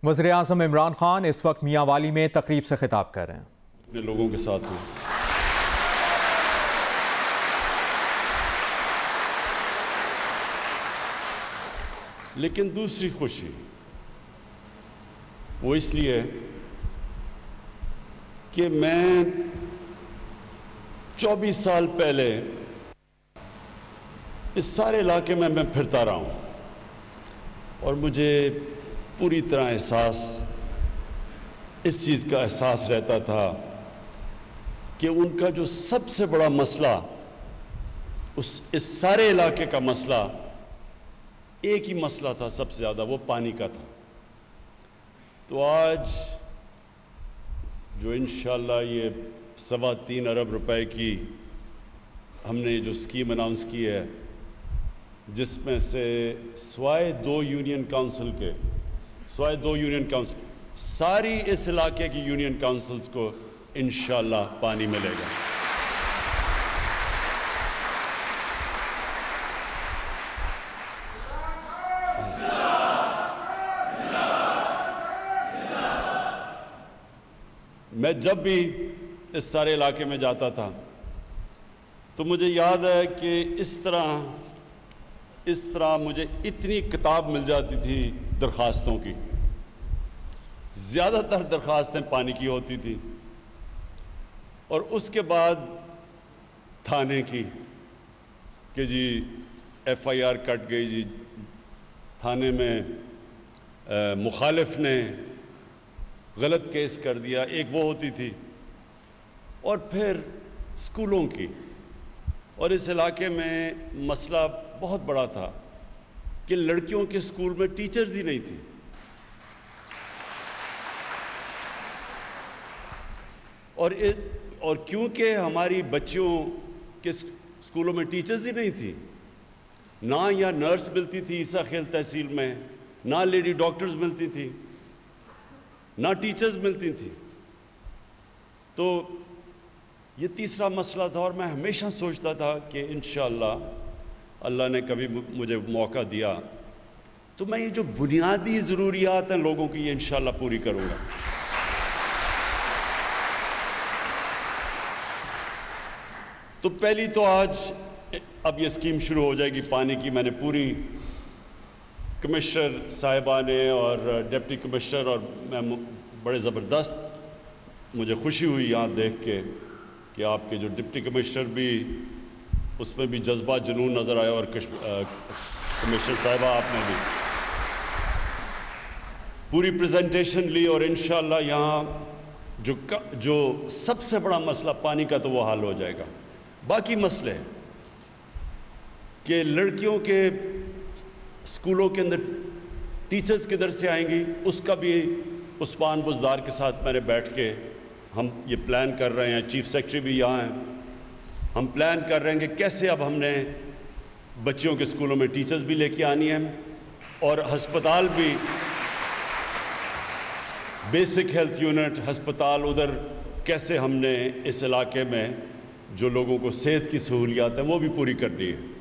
وزیر اعظم عمران خان اس وقت میاں والی میں تقریب سے خطاب کر رہے ہیں۔ اپنے لوگوں کے ساتھ ہوں، لیکن دوسری خوشی وہ اس لیے کہ میں 24 سال پہلے اس سارے علاقے میں پھرتا رہا ہوں اور مجھے پوری طرح اس چیز کا احساس رہتا تھا کہ ان کا جو سب سے بڑا مسئلہ، اس سارے علاقے کا مسئلہ ایک ہی مسئلہ تھا، سب سے زیادہ وہ پانی کا تھا۔ تو آج جو انشاءاللہ یہ 3.25 ارب روپے کی ہم نے جو اسکیم اناؤنس کی ہے، جس میں سے سوائے دو یونین کاؤنسل ساری اس علاقے کی یونین کاؤنسلز کو انشاءاللہ پانی ملے گا۔ میں جب بھی اس سارے علاقے میں جاتا تھا تو مجھے یاد ہے کہ اس طرح مجھے اتنی کتاب مل جاتی تھی درخواستوں کی، زیادہ تر درخواستیں پانی کی ہوتی تھی، اور اس کے بعد تھانے کی کہ جی FIR کٹ گئی، جی تھانے میں مخالف نے غلط کیس کر دیا، ایک وہ ہوتی تھی، اور پھر اسکولوں کی۔ اور اس علاقے میں مسئلہ بہت بڑا تھا کہ لڑکیوں کے اسکول میں ٹیچرز ہی نہیں تھی، اور کیونکہ ہماری بچیوں کے اسکولوں میں ٹیچرز ہی نہیں تھی، نہ یا نرس ملتی تھی عیسیٰ خیل تحصیل میں، نہ لیڈی ڈاکٹرز ملتی تھی، نہ ٹیچرز ملتی تھی، تو یہ تیسرا مسئلہ تھا۔ اور میں ہمیشہ سوچتا تھا کہ انشاءاللہ اللہ نے کبھی مجھے موقع دیا تو میں یہ جو بنیادی ضروریات ہیں لوگوں کی، یہ انشاءاللہ پوری کروں گا۔ تو پہلی تو آج اب یہ اسکیم شروع ہو جائے گی پانی کی۔ میں نے پوری کمشنر صاحبہ نے اور ڈپٹی کمشنر، اور میں بڑے زبردست مجھے خوشی ہوئی یہاں دیکھ کے کہ آپ کے جو ڈپٹی کمشنر بھی، اس میں بھی جذبہ جنون نظر آیا، اور کمشنر صاحبہ آپ نے بھی پوری پریزنٹیشن لی، اور انشاءاللہ یہاں جو سب سے بڑا مسئلہ پانی کا تو وہ حل ہو جائے گا۔ باقی مسئلے کہ لڑکیوں کے اسکولوں کے اندر ٹیچرز کدھر سے آئیں گی، اس کا بھی عثمان بزدار کے ساتھ میں نے بیٹھ کے ہم یہ پلان کر رہے ہیں، چیف سیکرٹری بھی یہاں ہیں، ہم پلان کر رہے ہیں کہ کیسے اب ہم نے بچیوں کے اسکولوں میں ٹیچرز بھی لے کے آنی ہیں، اور ہسپتال بھی، بیسک ہیلتھ یونٹ ہسپتال ادھر کیسے ہم نے اس علاقے میں جو لوگوں کو صحت کی سہولیات ہیں وہ بھی پوری کرنی ہے۔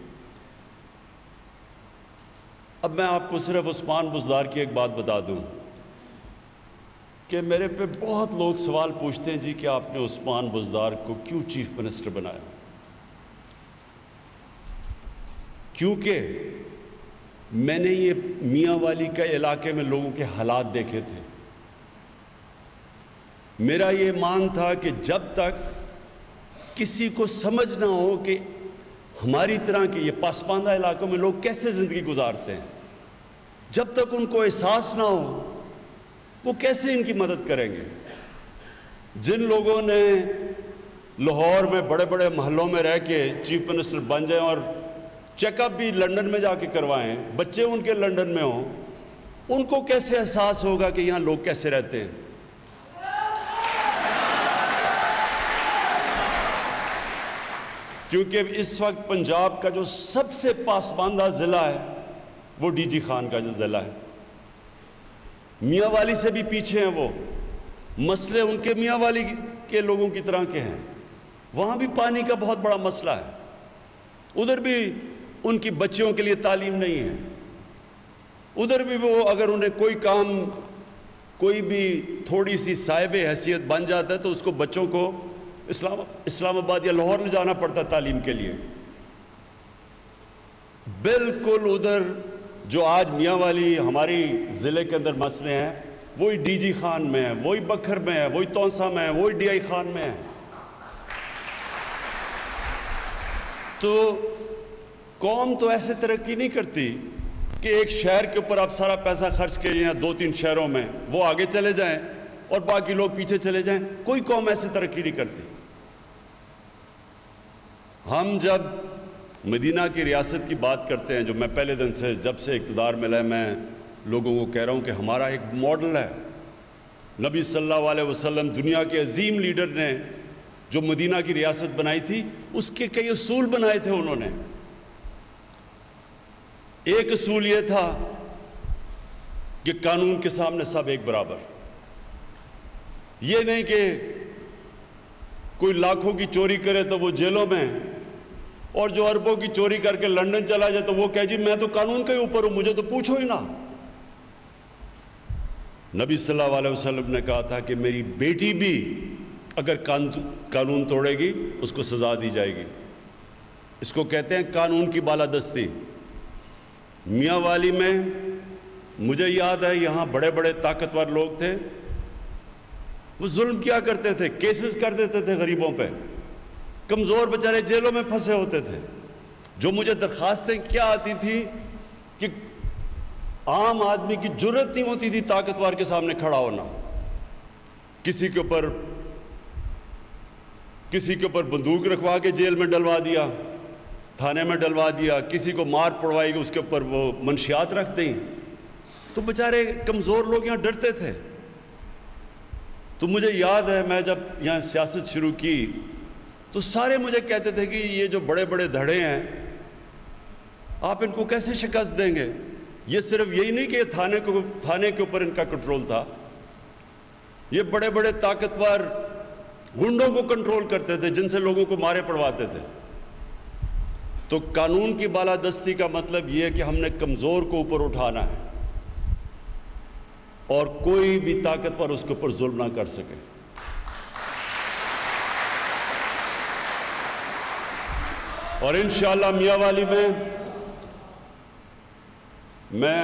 اب میں آپ کو صرف عثمان بزدار کی ایک بات بتا دوں کہ میرے پہ بہت لوگ سوال پوچھتے ہیں، جی کہ آپ نے عثمان بزدار کو کیوں چیف منسٹر بنایا؟ کیونکہ میں نے یہ میاں والی کے علاقے میں لوگوں کے حالات دیکھے تھے۔ میرا یہ مان تھا کہ جب تک کسی کو سمجھ نہ ہو کہ ہماری طرح کے یہ پسماندہ علاقوں میں لوگ کیسے زندگی گزارتے ہیں، جب تک ان کو احساس نہ ہو وہ کیسے ان کی مدد کریں گے؟ جن لوگوں نے لاہور میں بڑے بڑے محلوں میں رہ کے چیف منسٹر بن جائیں اور چیک اپ بھی لندن میں جا کے کروائیں، بچے ان کے لندن میں ہوں، ان کو کیسے احساس ہوگا کہ یہاں لوگ کیسے رہتے ہیں؟ کیونکہ اس وقت پنجاب کا جو سب سے پسماندہ ضلع ہے وہ ڈی جی خان کا ضلع ہے۔ میاں والی سے بھی پیچھے ہیں، وہ مسئلے ان کے میاں والی کے لوگوں کی طرح کے ہیں، وہاں بھی پانی کا بہت بڑا مسئلہ ہے، ادھر بھی ان کی بچیوں کے لیے تعلیم نہیں ہے، ادھر بھی وہ اگر انہیں کوئی کام کوئی بھی تھوڑی سی صاحب حیثیت بن جاتا ہے تو اس کو بچوں کو اسلام آباد یا لاہور لے جانا پڑتا ہے تعلیم کے لیے. بالکل ادھر جو آج میاں والی ہماری ضلع کے اندر مسئلے ہیں وہی ڈی جی خان میں ہے, وہی بکھر میں ہے, وہی تونسا میں ہے, وہی ڈی آئی خان میں ہے. تو قوم تو ایسے ترقی نہیں کرتی کہ ایک شہر کے اوپر آپ سارا پیسہ خرچ کریں یا 2-3 شہروں میں وہ آگے چلے جائیں اور باقی لوگ پیچھے چلے جائیں. کوئی قوم ایسے ترقی نہیں کرتی. ہم جب مدینہ کی ریاست کی بات کرتے ہیں, جو میں پہلے دن سے جب سے اقتدار ملا ہے میں لوگوں کو کہہ رہا ہوں کہ ہمارا ایک ماڈل ہے. نبی صلی اللہ علیہ وسلم دنیا کے عظیم لیڈر نے جو مدینہ کی ریاست بنائی تھی اس کے کئی اصول بنائے تھے انہوں نے. ایک اصول یہ تھا کہ قانون کے سامنے سب ایک برابر. یہ نہیں کہ کوئی لاکھوں کی چوری کرے تو وہ جیلوں میں, اور جو اربوں کی چوری کر کے لندن چلا جائے تو وہ کہے جی میں تو قانون کے اوپر ہوں, مجھے تو پوچھو ہی نہ. نبی صلی اللہ علیہ وسلم نے کہا تھا کہ میری بیٹی بھی اگر قانون توڑے گی اس کو سزا دی جائے گی. اس کو کہتے ہیں قانون کی بالادستی. میاں والی میں مجھے یاد ہے یہاں بڑے بڑے طاقتور لوگ تھے, وہ ظلم کیا کرتے تھے, کیسز کر دیتے تھے غریبوں پہ. کمزور بیچارے جیلوں میں پھنسے ہوتے تھے. جو مجھے درخواستیں کیا آتی تھی کہ عام آدمی کی جرت نہیں ہوتی تھی طاقتور کے سامنے کھڑا ہونا. کسی کے اوپر بندوق رکھوا کے جیل میں ڈلوا دیا, تھانے میں ڈلوا دیا, کسی کو مار پڑوائی گی اس کے اوپر وہ منشیات رکھ دیں. تو بیچارے کمزور لوگ یہاں ڈرتے تھے. تو مجھے یاد ہے میں جب یہاں سیاست شروع کی تو سارے مجھے کہتے تھے کہ یہ جو بڑے بڑے دھڑے ہیں آپ ان کو کیسے شکست دیں گے. یہ صرف یہی نہیں کہ تھانے کے اوپر ان کا کنٹرول تھا, یہ بڑے بڑے طاقتور گنڈوں کو کنٹرول کرتے تھے جن سے لوگوں کو مارے پڑواتے تھے. تو قانون کی بالادستی کا مطلب یہ ہے کہ ہم نے کمزور کو اوپر اٹھانا ہے اور کوئی بھی طاقتور اس کے اوپر ظلم نہ کر سکے. اور انشاءاللہ میاں والی میں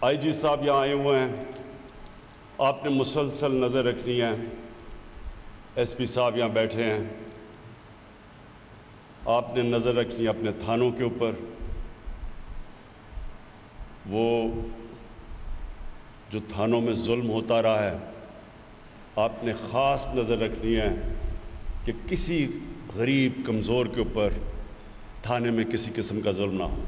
آئی جی صاحب یہاں آئے ہوئے ہیں, آپ نے مسلسل نظر رکھنی ہے. ایس پی صاحب یہاں بیٹھے ہیں, آپ نے نظر رکھنی ہے اپنے تھانوں کے اوپر. وہ جو تھانوں میں ظلم ہوتا رہا ہے آپ نے خاص نظر رکھنی ہے کہ کسی غریب کمزور کے اوپر تھانے میں کسی قسم کا ظلم نہ ہو.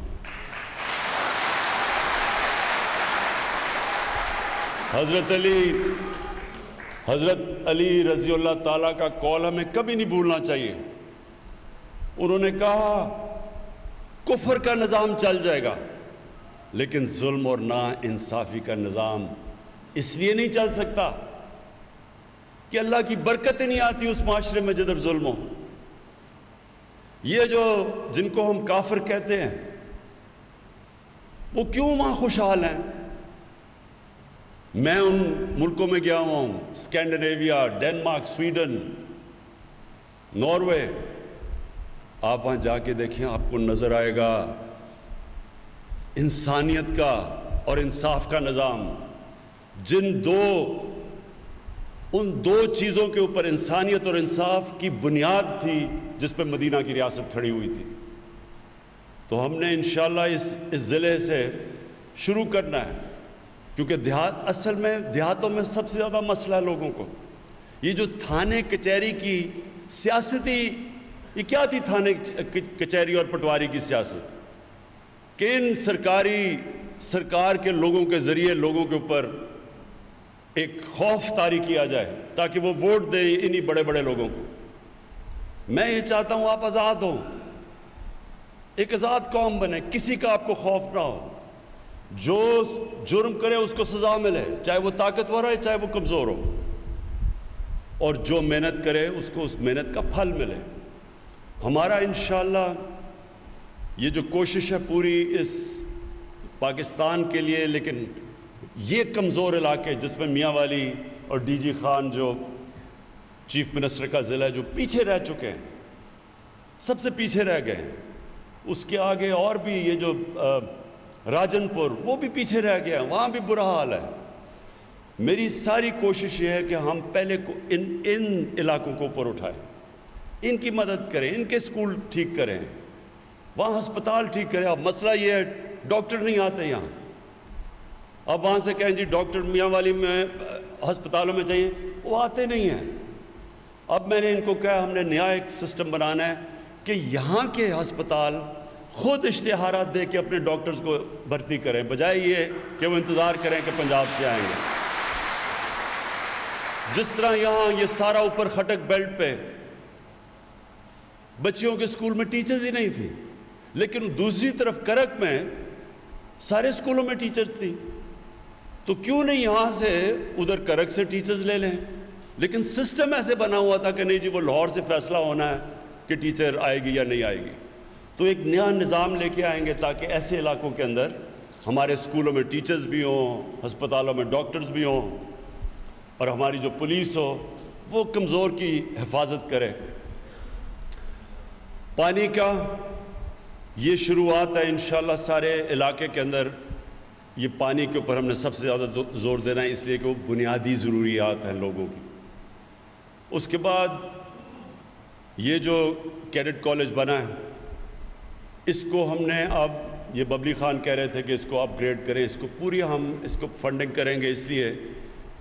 حضرت علی رضی اللہ تعالیٰ کا قول ہمیں کبھی نہیں بھولنا چاہیے. انہوں نے کہا کفر کا نظام چل جائے گا لیکن ظلم اور نا انصافی کا نظام اس لیے نہیں چل سکتا کہ اللہ کی برکتیں نہیں آتی اس معاشرے میں جدھر ظلم ہو. یہ جو جن کو ہم کافر کہتے ہیں وہ کیوں وہاں خوشحال ہیں؟ میں ان ملکوں میں گیا ہوں, اسکینڈینیویا, ڈینمارک, سویڈن, ناروے. آپ وہاں جا کے دیکھیں آپ کو نظر آئے گا انسانیت کا اور انصاف کا نظام. ان دو چیزوں کے اوپر انسانیت اور انصاف کی بنیاد تھی جس پہ مدینہ کی ریاست کھڑی ہوئی تھی. تو ہم نے انشاءاللہ اس ضلع سے شروع کرنا ہے کیونکہ اصل میں دیہاتوں میں سب سے زیادہ مسئلہ ہے لوگوں کو. یہ جو تھانے کچہری کی سیاستی یہ کیا تھی؟ تھانے کچہری اور پٹواری کی سیاست کہ ان سرکار کے لوگوں کے ذریعے لوگوں کے اوپر ایک خوف طاری کیا جائے تاکہ وہ ووٹ دیں انہی بڑے بڑے لوگوں کو. میں یہ چاہتا ہوں آپ آزاد ہوں, ایک آزاد قوم بنے, کسی کا آپ کو خوف نہ ہو. جو جرم کرے اس کو سزا ملے, چاہے وہ طاقتور ہو چاہے وہ کمزور ہو, اور جو محنت کرے اس کو اس محنت کا پھل ملے. ہمارا انشاءاللہ یہ جو کوشش ہے پوری اس پاکستان کے لیے, لیکن یہ کمزور علاقے جس میں میاں والی اور ڈی جی خان جو چیف منسٹر کا ضلع ہے جو پیچھے رہ چکے ہیں، سب سے پیچھے رہ گئے ہیں، اس کے آگے اور بھی یہ جو راجن پور وہ بھی پیچھے رہ گیا ہے، وہاں بھی برا حال ہے۔ میری ساری کوشش یہ ہے کہ ہم پہلے ان علاقوں کو اوپر اٹھائیں، ان کی مدد کریں، ان کے سکول ٹھیک کریں، وہاں ہسپتال ٹھیک کریں۔ اب مسئلہ یہ ہے ڈاکٹر نہیں آتے یہاں، اب وہاں سے کہیں جی ڈاکٹر میاں والی میں ہسپتالوں میں چاہیے، وہ آتے نہیں ہیں۔ اب میں نے ان کو کہا ہم نے نیا ایک سسٹم بنانا ہے کہ یہاں کے ہسپتال خود اشتہارات دے کے اپنے ڈاکٹرز کو بھرتی کریں، بجائے یہ کہ وہ انتظار کریں کہ پنجاب سے آئیں گے۔ جس طرح یہاں یہ سارا اوپر خٹک بیلٹ پہ بچیوں کے اسکول میں ٹیچرز ہی نہیں تھی، لیکن دوسری طرف کرک میں سارے اسکولوں میں ٹیچرز تھی، تو کیوں نہیں یہاں سے ادھر کرک سے ٹیچرز لے لیں؟ لیکن سسٹم ایسے بنا ہوا تھا کہ نہیں جی وہ لاہور سے فیصلہ ہونا ہے کہ ٹیچر آئے گی یا نہیں آئے گی۔ تو ایک نیا نظام لے کے آئیں گے تاکہ ایسے علاقوں کے اندر ہمارے اسکولوں میں ٹیچرز بھی ہوں، ہسپتالوں میں ڈاکٹرز بھی ہوں، اور ہماری جو پولیس ہو وہ کمزور کی حفاظت کرے۔ پانی کا یہ شروعات ہے انشاءاللہ سارے علاقے کے اندر۔ یہ پانی کے اوپر ہم نے سب سے زیادہ زور دینا ہے، اس لیے کہ وہ بنیادی ضروریات ہیں لوگوں کی۔ اس کے بعد یہ جو کیڈٹ کالج بنا ہے اس کو ہم نے اب، یہ ببلی خان کہہ رہے تھے کہ اس کو اپ گریڈ کریں، اس کو پوری ہم اس کو فنڈنگ کریں گے، اس لیے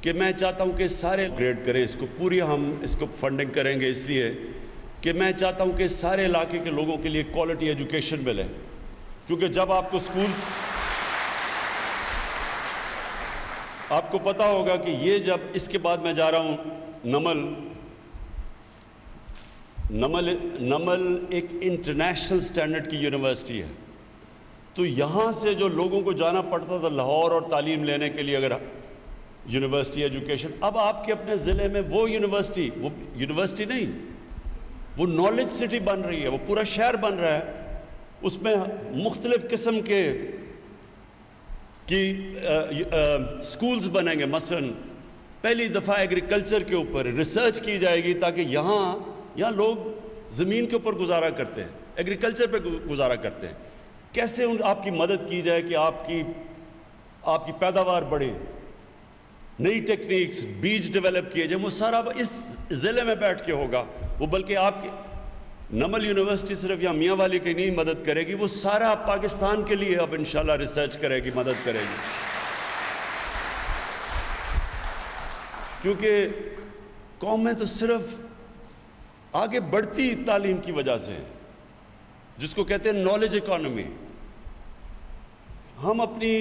کہ میں چاہتا ہوں کہ سارے گریڈ کریں اس کو، پوری ہم اس کو فنڈنگ کریں گے، اس لیے کہ میں چاہتا ہوں کہ سارے علاقے کے لوگوں کے لیے کوالٹی ایجوکیشن ملے۔ کیونکہ جب آپ کو اسکول، آپ کو پتہ ہوگا کہ یہ جب اس کے بعد میں جا رہا ہوں نمل ایک انٹرنیشنل سٹینڈرڈ کی یونیورسٹی ہے، تو یہاں سے جو لوگوں کو جانا پڑتا تھا لاہور اور تعلیم لینے کے لیے اگر یونیورسٹی ایجوکیشن، اب آپ کے اپنے ضلع میں وہ یونیورسٹی نہیں، وہ نالج سٹی بن رہی ہے، وہ پورا شہر بن رہا ہے، اس میں مختلف قسم کے سکولز بنیں گے۔ مثلا پہلی دفعہ ایگریکلچر کے اوپر ریسرچ کی جائے گی تاکہ یہاں لوگ زمین کے اوپر گزارا کرتے ہیں، ایگریکلچر پہ گزارا کرتے ہیں، کیسے آپ کی مدد کی جائے کہ آپ کی پیداوار بڑھے، نئی ٹیکنیکس، بیج ڈیولپ کیے جائیں، وہ سارا اس ضلع میں بیٹھ کے ہوگا۔ وہ بلکہ آپ کی نمل یونیورسٹی صرف یا میاں والی کی نہیں مدد کرے گی، وہ سارا پاکستان کے لیے اب انشاءاللہ ریسرچ کرے گی، مدد کرے گی۔ کیونکہ قومیں تو صرف آگے بڑھتی تعلیم کی وجہ سے، جس کو کہتے ہیں نالج اکانومی۔ ہم اپنی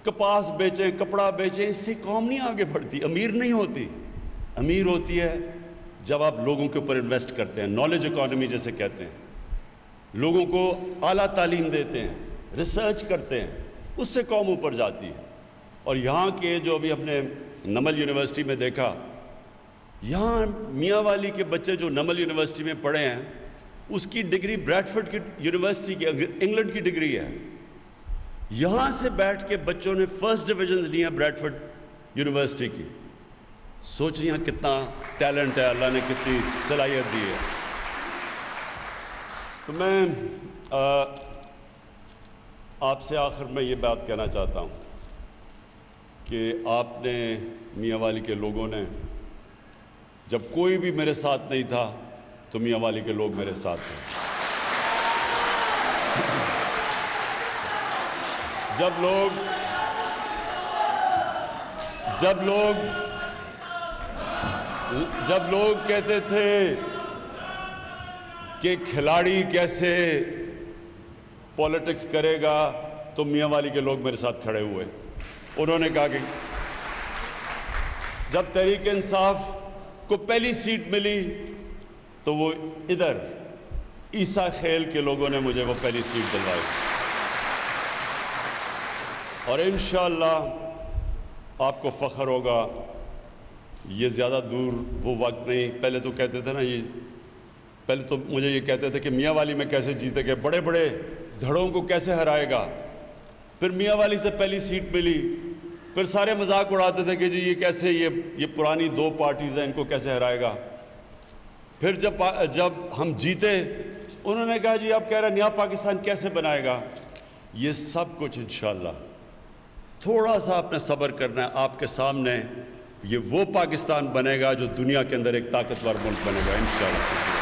کپاس بیچیں، کپڑا بیچیں، اس سے قوم نہیں آگے بڑھتی، امیر نہیں ہوتی۔ امیر ہوتی ہے جب آپ لوگوں کے اوپر انویسٹ کرتے ہیں، نالج اکانومی جیسے کہتے ہیں، لوگوں کو اعلیٰ تعلیم دیتے ہیں، ریسرچ کرتے ہیں، اس سے قوم اوپر جاتی ہے۔ اور یہاں کے جو ابھی اپنے نمل یونیورسٹی میں دیکھا، یہاں میاں والی کے بچے جو نمل یونیورسٹی میں پڑھے ہیں، اس کی ڈگری بریڈفورڈ کی یونیورسٹی کی، انگلینڈ کی ڈگری ہے۔ یہاں سے بیٹھ کے بچوں نے فرسٹ ڈویژنز لی ہیں بریڈفورڈ یونیورسٹی کی۔ سوچیے کتنا ٹیلنٹ ہے، اللہ نے کتنی صلاحیت دی ہے۔ تو میں آپ سے آخر میں یہ بات کہنا چاہتا ہوں کہ آپ نے، میاں والی کے لوگوں نے، جب کوئی بھی میرے ساتھ نہیں تھا تو میاں والی کے لوگ میرے ساتھ تھے۔ جب لوگ کہتے تھے کہ کھلاڑی کیسے پولیٹکس کرے گا، تو میاں والی کے لوگ میرے ساتھ کھڑے ہوئے۔ انہوں نے کہا کہ جب تحریک انصاف کو پہلی سیٹ ملی تو وہ ادھر عیسیٰ خیل کے لوگوں نے مجھے وہ پہلی سیٹ دلوائی، اور انشاءاللہ آپ کو فخر ہوگا۔ یہ زیادہ دور وہ وقت نہیں، پہلے تو کہتے تھے نا، پہلے تو مجھے یہ کہتے تھے کہ میاں والی میں کیسے جیتے گے، بڑے بڑے دھڑوں کو کیسے ہرائے گا۔ پھر میاں والی سے پہلی سیٹ ملی پھر سارے مذاق اڑاتے تھے کہ جی یہ کیسے یہ پرانی 2 پارٹیز ہیں، ان کو کیسے ہرائے گا۔ پھر جب ہم جیتے انہوں نے کہا جی آپ کہہ رہے ہیں نیا پاکستان کیسے بنائے گا۔ یہ سب کچھ انشاءاللہ تھوڑا سا آپ نے صبر کرنا ہے، آپ کے سامنے یہ وہ پاکستان بنے گا جو دنیا کے اندر ایک طاقتور ملک بنے گا انشاءاللہ۔